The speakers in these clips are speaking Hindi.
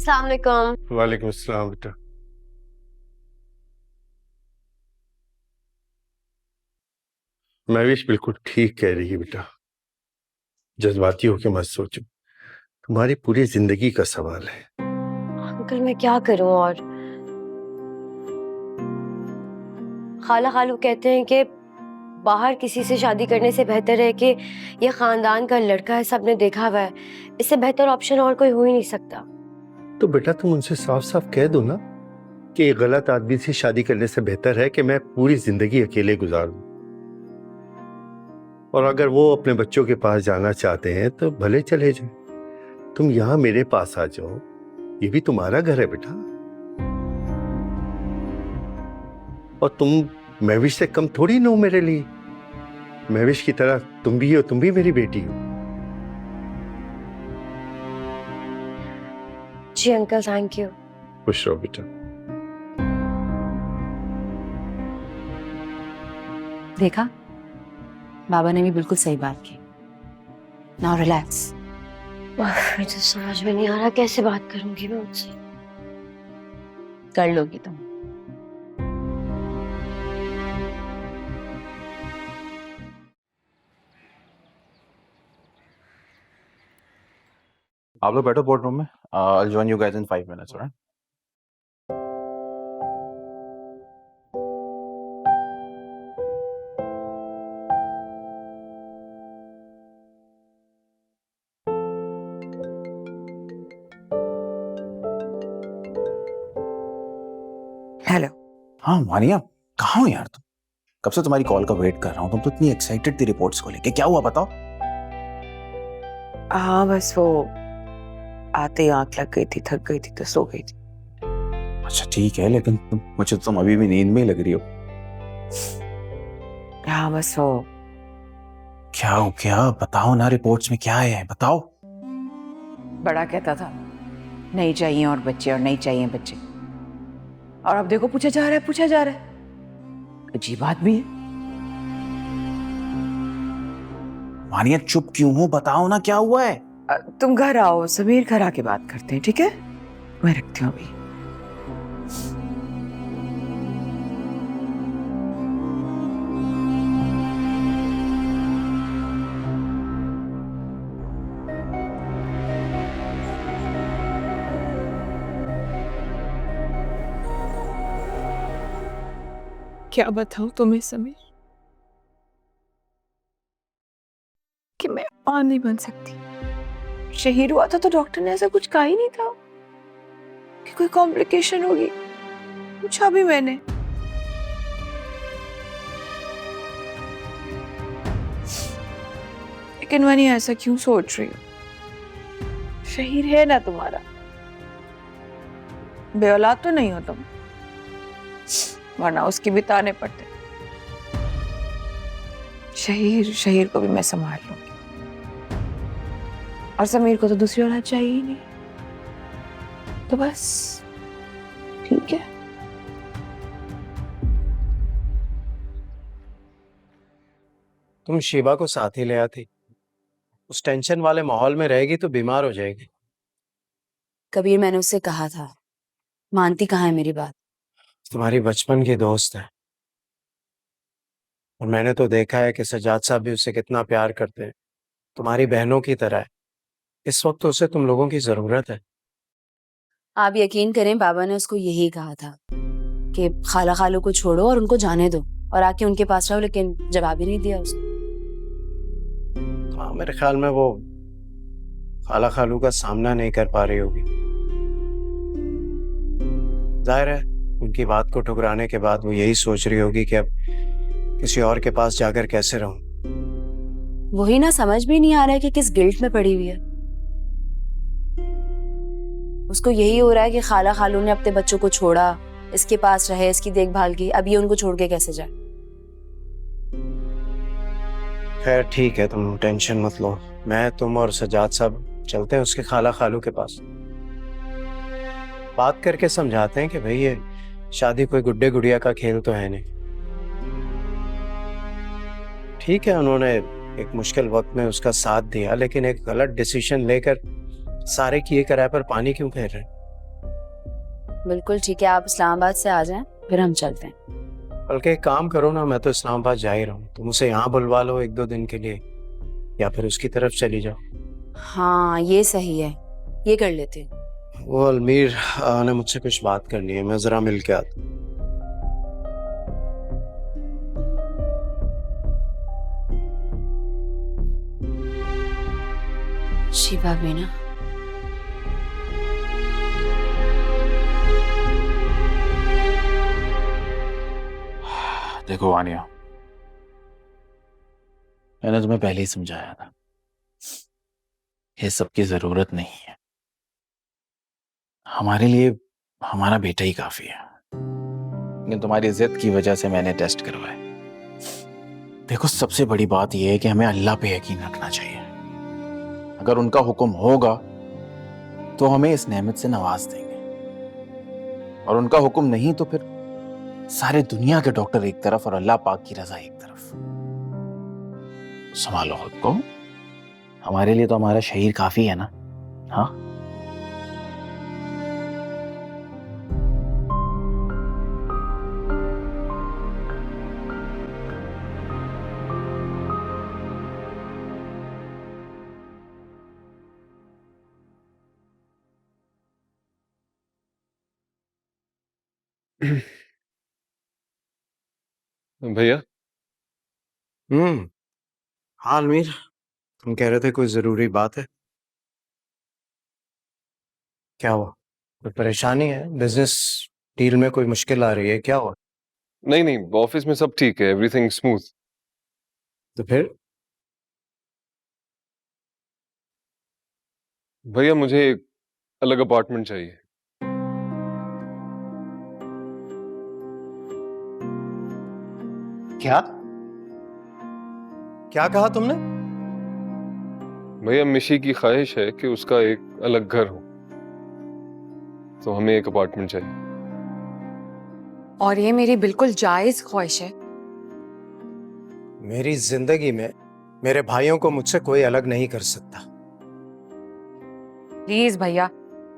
अस्सलाम वालेकुम। वालेकुम अस्सलाम बेटा। महविश बिल्कुल ठीक कह रही है बेटा, जज्बाती होकर मत सोचो, तुम्हारी पूरी जिंदगी का सवाल है। अंकल मैं क्या करूं? और खाला खालू कहते हैं कि बाहर किसी से शादी करने से बेहतर है कि ये खानदान का लड़का है, सबने देखा हुआ है, इससे बेहतर ऑप्शन और कोई हो ही नहीं सकता। तो बेटा तुम उनसे साफ साफ कह दो ना कि एक गलत आदमी से शादी करने से बेहतर है कि मैं पूरी जिंदगी अकेले गुजार दूं। और अगर वो अपने बच्चों के पास जाना चाहते हैं तो भले चले जाए, तुम यहाँ मेरे पास आ जाओ, ये भी तुम्हारा घर है बेटा। और तुम महविश से कम थोड़ी ना हो मेरे लिए। महविश की तरह तुम भी हो, तुम भी मेरी बेटी हो। जी अंकल, थैंक यू। खुश रहो बेटा। देखा, बाबा ने भी बिल्कुल सही बात की। Now relax. मुझे समझ में नहीं आ रहा कैसे बात करूंगी मैं उनसे। कर लोगी तुम। आप लोग बैठो बोर्ड रूम में। I'll join you guys in 5 minutes, alright? Hello. हाँ मानिया, कहाँ हो यार तुम? कब से तुम्हारी कॉल का वेट कर रहा हूँ। तुम तो इतनी एक्साइटेड थी रिपोर्ट्स को लेके, क्या हुआ बताओ? हाँ बस वो आते ही आंख लग गई थी, थक गई थी तो सो गई थी। अच्छा ठीक है, लेकिन मुझे तो तुम अभी भी नींद में ही लग रही हो। हाँ बस वो क्या हो गया बताओ ना, रिपोर्ट्स में क्या है बताओ। बड़ा कहता था नहीं चाहिए और बच्चे, और नहीं चाहिए बच्चे, और अब देखो पूछा जा रहा है, पूछा जा रहा है। अजीब आदमी है। मानिया चुप क्यों हो, बताओ ना क्या हुआ है। तुम घर आओ, समीर घर आके बात करते हैं, ठीक है? मैं रखती हूँ अभी। क्या बताऊं तुम्हें समीर कि मैं मां नहीं बन सकती। शहीर हुआ था तो डॉक्टर ने ऐसा कुछ कहा ही नहीं था कि कोई कॉम्प्लिकेशन होगी। पूछा भी मैंने। लेकिन वनी ऐसा क्यों सोच रही हो? शहीर है ना तुम्हारा, बेऔलाद तो नहीं हो तुम, वरना उसकी भी ताने पड़ते। शहीर को भी मैं संभाल लूंगी, और समीर को तो दूसरी औलाद चाहिए ही नहीं, तो बस ठीक है। तुम शिवा को साथ ही ले आती, उस टेंशन वाले माहौल में रहेगी तो बीमार हो जाएगी। कबीर, मैंने उससे कहा था, मानती कहाँ है मेरी बात। तुम्हारी बचपन की दोस्त है, और मैंने तो देखा है कि सजाद साहब भी उससे कितना प्यार करते हैं, तुम्हारी बहनों की तरह है। इस वक्त तो उसे तुम लोगों की जरूरत है। आप यकीन करें, बाबा ने उसको यही कहा था कि खाला खालू को छोड़ो और उनको जाने दो और आके उनके पास रहो, लेकिन जवाब ही नहीं दिया उसने। हाँ, मेरे ख्याल में वो खाला खालू का सामना नहीं कर पा रही होगी। जाहिर है उनकी बात को ठुकराने के बाद वो यही सोच रही होगी कि अब किसी और के पास जाकर कैसे रहूं। वही ना, समझ भी नहीं आ रहा है कि किस गिल्ट में पड़ी हुई है। उसको यही हो रहा है कि खाला खालू ने अपने बच्चों को छोड़ा, इसके पास रहे, इसकी देखभाल की, अब ये उनको छोड़ के कैसे जाए। खैर ठीक है, तुम टेंशन मत लो। मैं, तुम और सजाद साहब चलते हैं उसके खाला खालू के पास, बात करके समझाते हैं कि भाई ये शादी कोई गुड्डे गुड़िया का खेल तो है नहीं। ठीक है, उन्होंने एक मुश्किल वक्त में उसका साथ दिया, लेकिन एक गलत डिसीजन लेकर सारे किए कराए पर पानी क्यों फेर रहे हैं? बिल्कुल ठीक है, आप इस्लामाबाद से आ जाएं, फिर हम चलते हैं। बल्कि एक काम करो ना, मैं तो इस्लामाबाद जा ही रहा हूँ, तुम उसे यहाँ बुलवा लो 1-2 दिन के लिए, या फिर उसकी तरफ चली जाओ। हाँ ये सही है, ये कर लेते हैं। वो अलमीर ने मुझसे कुछ बात करनी है, मैं जरा मिल के आता हूँ। शिवा बीना, देखो वानिया, मैंने तुम्हें पहले ही समझाया था, ये सब की जरूरत नहीं है। हमारे लिए हमारा बेटा ही काफी है। लेकिन तुम्हारी जिद की वजह से मैंने टेस्ट करवाया। देखो, सबसे बड़ी बात यह है कि हमें अल्लाह पे यकीन रखना चाहिए। अगर उनका हुक्म होगा तो हमें इस नेमत से नवाज देंगे, और उनका हुक्म नहीं तो फिर सारे दुनिया के डॉक्टर एक तरफ और अल्लाह पाक की रजा एक तरफ। संभालो खुद को, हमारे लिए तो हमारा शहीर काफी है ना। हाँ, भैया, हाँ अलमीर, तुम कह रहे थे कोई जरूरी बात है, क्या हुआ? कोई परेशानी है? बिजनेस डील में कोई मुश्किल आ रही है? क्या हुआ? नहीं नहीं, ऑफिस में सब ठीक है, एवरीथिंग स्मूथ। तो फिर भैया, मुझे एक अलग अपार्टमेंट चाहिए। क्या क्या कहा तुमने? भैया, मिशी की ख्वाहिश है कि उसका एक अलग घर हो, तो हमें एक अपार्टमेंट चाहिए। और ये मेरी बिल्कुल जायज ख्वाहिश है। मेरी जिंदगी में मेरे भाइयों को मुझसे कोई अलग नहीं कर सकता। प्लीज भैया,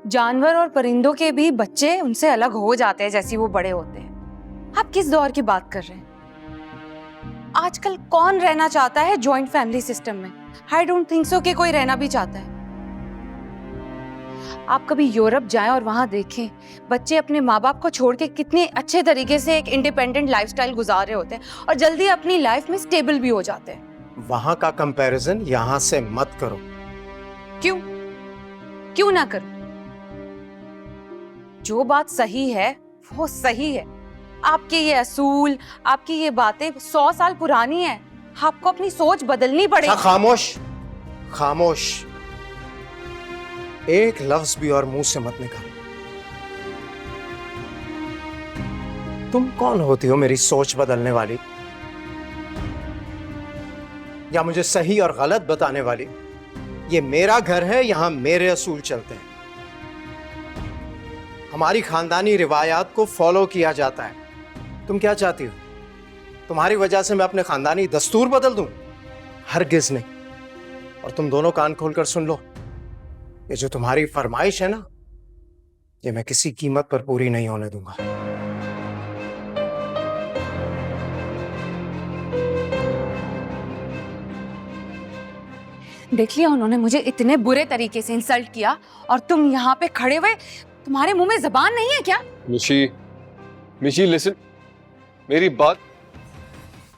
जानवर और परिंदों के भी बच्चे उनसे अलग हो जाते हैं जैसे वो बड़े होते हैं। आप किस दौर की बात कर रहे हैं? आजकल कौन रहना चाहता है जॉइंट फैमिली सिस्टम में? आई डोंट थिंक सो कि कोई रहना भी चाहता है। आप कभी यूरोप जाएं और वहां देखें बच्चे अपने माँ बाप को छोड़ के कितने अच्छे तरीके से एक इंडिपेंडेंट लाइफस्टाइल गुजार रहे होते हैं और जल्दी अपनी लाइफ में स्टेबल भी हो जाते हैं। वहां का कंपैरिजन यहां से मत करो। क्यों क्यों ना करूं? जो बात सही है वो सही है। आपके ये असूल, आपकी ये बातें 100 साल पुरानी है। आपको अपनी सोच बदलनी पड़ेगी। खामोश खामोश, एक लफ्ज भी और मुंह से मत निकाल। तुम कौन होती हो मेरी सोच बदलने वाली, या मुझे सही और गलत बताने वाली? ये मेरा घर है, यहां मेरे असूल चलते हैं, हमारी खानदानी रिवायात को फॉलो किया जाता है। तुम क्या चाहती हो? तुम्हारी वजह से मैं अपने खानदानी दस्तूर बदल दूं? हरगिज नहीं। और तुम दोनों कान खोलकर सुन लो, ये जो तुम्हारी फरमाइश है ना, ये मैं किसी कीमत पर पूरी नहीं होने दूंगा। देख लिया, उन्होंने मुझे इतने बुरे तरीके से इंसल्ट किया और तुम यहाँ पे खड़े हुए, तुम्हारे मुंह में जबान नहीं है क्या? मिशी, मिशी लिसन, मेरी बात